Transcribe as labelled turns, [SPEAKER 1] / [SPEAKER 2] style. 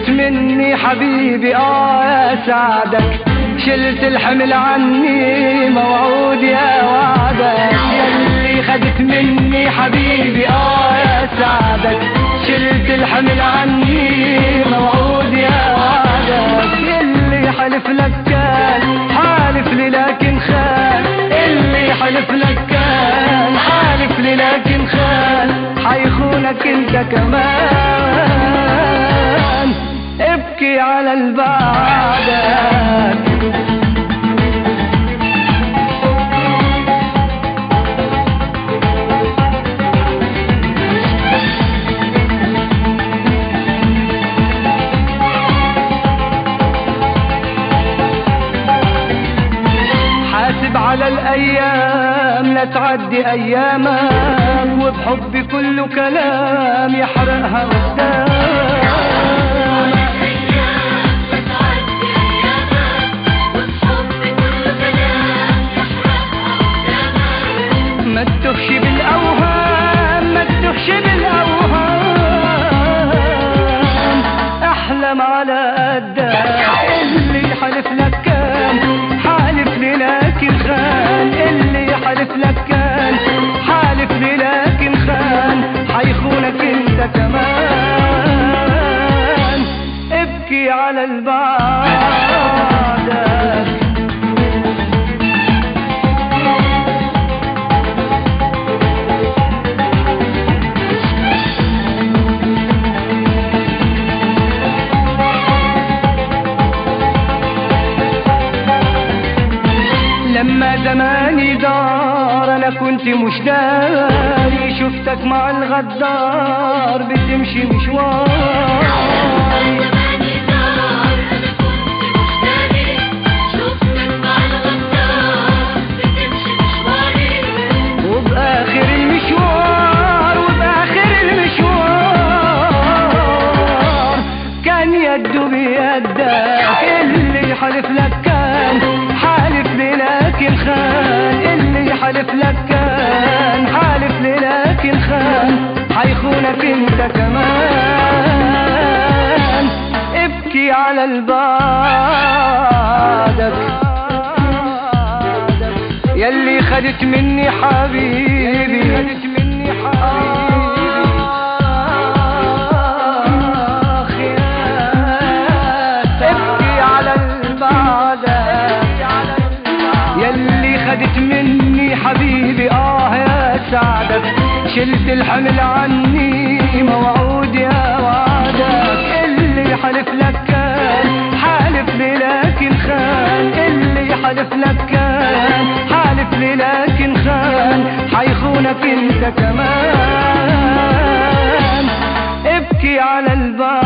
[SPEAKER 1] خدت مني حبيبي يا سعدك، شلت الحمل عني موعود يا وعدك. يلي خدت مني حبيبي يا سعدك، شلت الحمل عني موعود يا وعدك. يلي حلف لك كان حالف لي لكن خان، اللي حلف لك كان حالف لي لكن خان، حيخونك انت كمان. ابكي على البعدك. حاسب على الأيام لا تعدي أيامك، وبحبي كله كلام يحرقها قدامك. ما تتوهش بالأوهام، ما تتوهش بالأوهام، أحلم على قدك. اللي حلف لك كان حالف لي لكن خان، اللي حلف لك كان حالف لي لكن خان، حيخونك انت كمان. ابكي على البعدك. لما زماني دار انا كنت مش داري، شفتك مع الغدار بتمشي مشوار.
[SPEAKER 2] زماني دار انا كنت مش داري، شفتك مع الغدار بتمشي مشواري.
[SPEAKER 1] وبآخر المشوار، وبآخر المشوار كان يده بيدك. اللي حلف لك كان حالف لي لكن خان، اللي حلف لك كان حالف لي لكن خان، حيخونك انت كمان. ابكي على البعدك. يلي خدت مني حبيبي، ابكي على البعدك. يلي خدت مني حبيبي يا سعدك، شلت الحمل عني موعود يا وعدك. اللي حلف لك كان حالف لي لكن خان، اللي حلف لك كان حالف لي لكن خان، حيخونك انت كمان. ابكي على الباب.